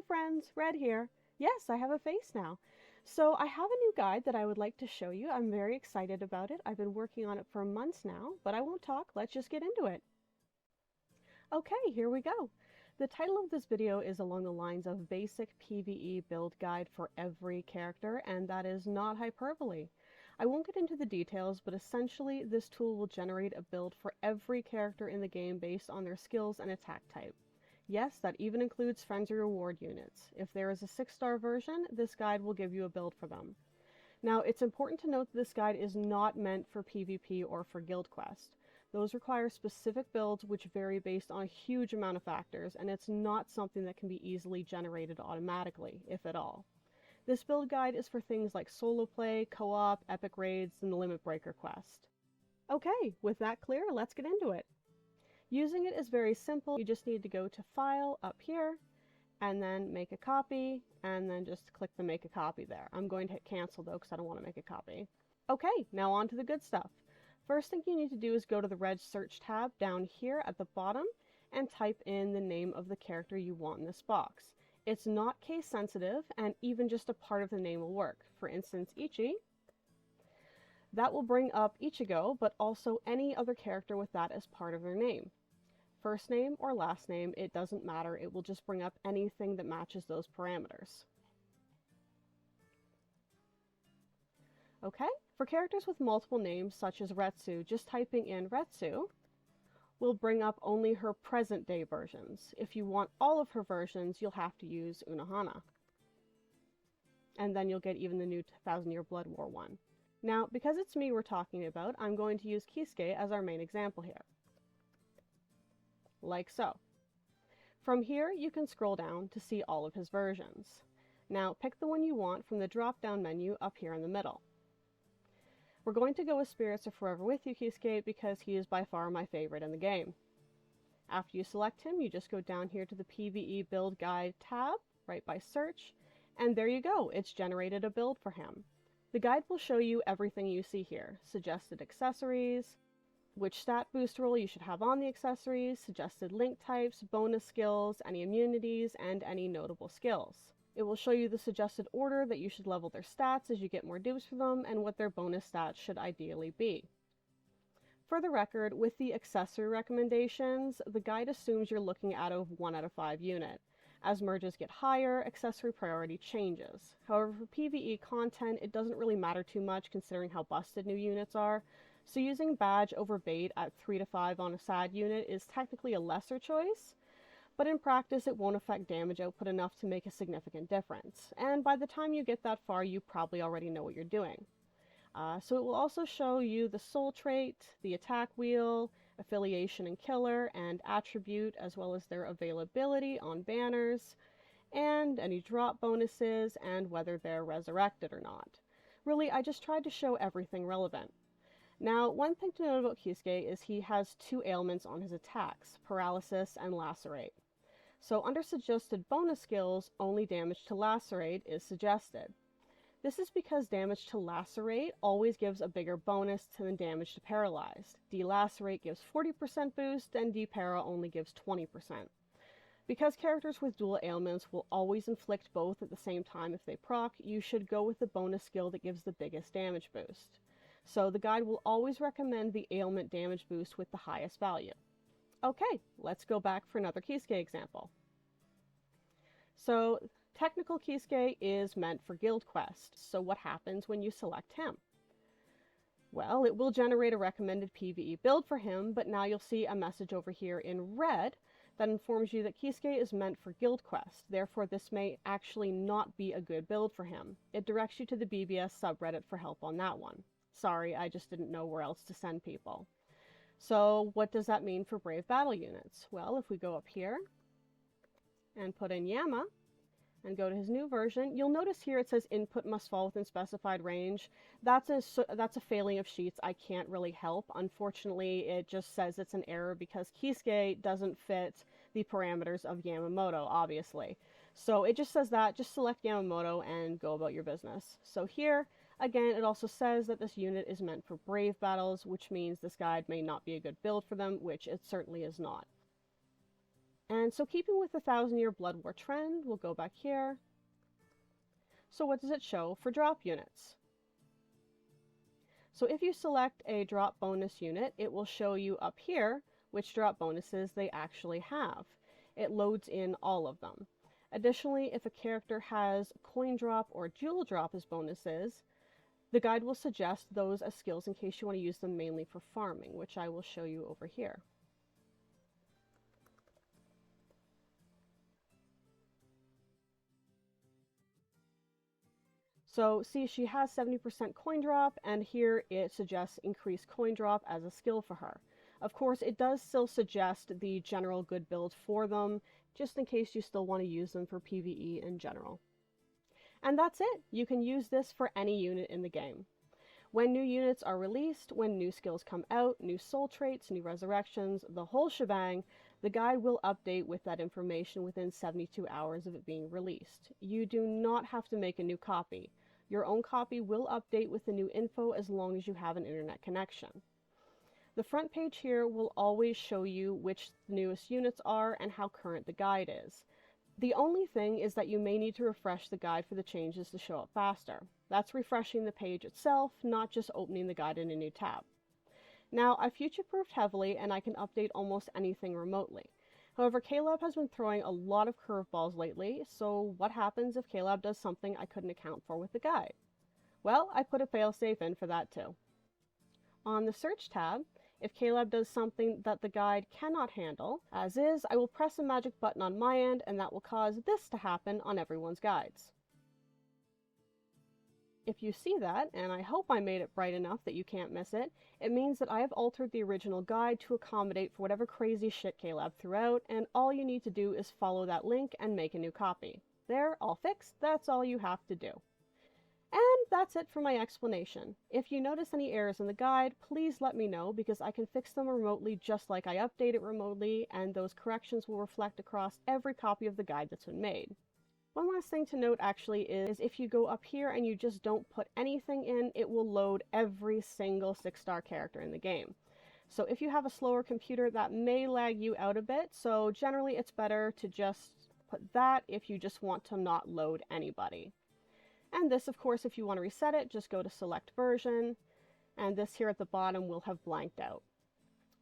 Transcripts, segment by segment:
Hello friends, Red here. Yes, I have a face now. So I have a new guide that I would like to show you. I'm very excited about it. I've been working on it for months now, but I won't talk. Let's just get into it. Okay, here we go. The title of this video is along the lines of basic PvE build guide for every character, and that is not hyperbole. I won't get into the details, but essentially this tool will generate a build for every character in the game based on their skills and attack type. Yes, that even includes frenzy reward units. If there is a 6-star version, this guide will give you a build for them. Now, it's important to note that this guide is not meant for PvP or for Guild Quest. Those require specific builds which vary based on a huge amount of factors, and it's not something that can be easily generated automatically, if at all. This build guide is for things like solo play, co-op, epic raids, and the Limit Breaker quest. Okay, with that clear, let's get into it. Using it is very simple. You just need to go to File up here, and then make a copy, and then just click the Make a Copy there. I'm going to hit Cancel though, because I don't want to make a copy. Okay, now on to the good stuff. First thing you need to do is go to the red search tab down here at the bottom, and type in the name of the character you want in this box. It's not case sensitive, and even just a part of the name will work. For instance, Ichi. That will bring up Ichigo, but also any other character with that as part of their name. First name or last name, it doesn't matter. It will just bring up anything that matches those parameters. Okay, for characters with multiple names, such as Retsu, just typing in Retsu will bring up only her present day versions. If you want all of her versions, you'll have to use Unohana. And then you'll get even the new 1000-Year Blood War one. Now, because it's me we're talking about, I'm going to use Keisuke as our main example here. Like so. From here, you can scroll down to see all of his versions. Now, pick the one you want from the drop-down menu up here in the middle. We're going to go with Spirits Are Forever With You, Keisuke, because he is by far my favorite in the game. After you select him, you just go down here to the PvE Build Guide tab, right by Search, and there you go, it's generated a build for him. The guide will show you everything you see here, suggested accessories, which stat boost roll you should have on the accessories, suggested link types, bonus skills, any immunities, and any notable skills. It will show you the suggested order that you should level their stats as you get more dupes for them, and what their bonus stats should ideally be. For the record, with the accessory recommendations, the guide assumes you're looking at a 1 out of 5 unit. As merges get higher, accessory priority changes. However, for PvE content, it doesn't really matter too much considering how busted new units are, so using badge over bait at 3 to 5 on a SAD unit is technically a lesser choice, but in practice it won't affect damage output enough to make a significant difference, and by the time you get that far you probably already know what you're doing. So it will also show you the soul trait, the attack wheel, affiliation and killer, and attribute, as well as their availability on banners, and any drop bonuses, and whether they're resurrected or not. Really, I just tried to show everything relevant. Now, one thing to note about Keisuke is he has 2 ailments on his attacks, Paralysis and Lacerate. So under suggested bonus skills, only damage to Lacerate is suggested. This is because damage to Lacerate always gives a bigger bonus than damage to Paralyzed. Delacerate gives 40% boost, and Depara only gives 20%. Because characters with dual ailments will always inflict both at the same time if they proc, you should go with the bonus skill that gives the biggest damage boost. So the guide will always recommend the ailment damage boost with the highest value. Okay, let's go back for another Keisuke example. So technical Keisuke is meant for Guild Quest, so what happens when you select him? Well, it will generate a recommended PvE build for him, but now you'll see a message over here in red that informs you that Keisuke is meant for Guild Quest, therefore this may actually not be a good build for him. It directs you to the BBS subreddit for help on that one. Sorry, I just didn't know where else to send people. So what does that mean for Brave Battle units? Well, if we go up here and put in Yama and go to his new version, you'll notice here it says input must fall within specified range. That's a failing of Sheets I can't really help. Unfortunately, it just says it's an error because Keisuke doesn't fit the parameters of Yamamoto, obviously. So it just says that, just select Yamamoto and go about your business. So here, again, it also says that this unit is meant for brave battles, which means this guide may not be a good build for them, which it certainly is not. And so keeping with the 1000-year Blood War trend, we'll go back here. So what does it show for drop units? So if you select a drop bonus unit, it will show you up here which drop bonuses they actually have. It loads in all of them. Additionally, if a character has coin drop or jewel drop as bonuses, the guide will suggest those as skills in case you want to use them mainly for farming, which I will show you over here. So see, she has 70% coin drop, and here it suggests increased coin drop as a skill for her. Of course, it does still suggest the general good build for them, just in case you still want to use them for PvE in general. And that's it! You can use this for any unit in the game. When new units are released, when new skills come out, new soul traits, new resurrections, the whole shebang, the guide will update with that information within 72 hours of it being released. You do not have to make a new copy. Your own copy will update with the new info as long as you have an internet connection. The front page here will always show you which the newest units are and how current the guide is. The only thing is that you may need to refresh the guide for the changes to show up faster. That's refreshing the page itself, not just opening the guide in a new tab. Now, I future-proofed heavily and I can update almost anything remotely. However, 𝗧𝗏 has been throwing a lot of curveballs lately, so what happens if 𝗧𝗏 does something I couldn't account for with the guide? Well, I put a failsafe in for that too. On the search tab, if 𝗧𝗏 does something that the guide cannot handle, as is, I will press a magic button on my end and that will cause this to happen on everyone's guides. If you see that, and I hope I made it bright enough that you can't miss it, it means that I have altered the original guide to accommodate for whatever crazy shit 𝗧𝗏 threw out, and all you need to do is follow that link and make a new copy. There, all fixed, that's all you have to do. And that's it for my explanation. If you notice any errors in the guide, please let me know because I can fix them remotely just like I update it remotely, and those corrections will reflect across every copy of the guide that's been made. One last thing to note actually is if you go up here and you just don't put anything in, it will load every single 6-star character in the game. So if you have a slower computer, that may lag you out a bit, so generally it's better to just put that if you just want to not load anybody. And this, of course, if you want to reset it, just go to select version, and this here at the bottom will have blanked out.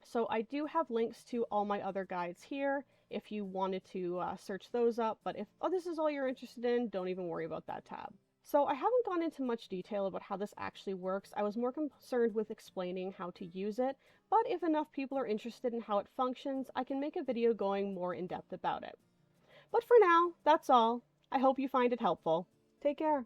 So I do have links to all my other guides here if you wanted to search those up, but if this is all you're interested in, don't even worry about that tab. So I haven't gone into much detail about how this actually works. I was more concerned with explaining how to use it, but if enough people are interested in how it functions, I can make a video going more in depth about it. But for now, that's all. I hope you find it helpful. Take care.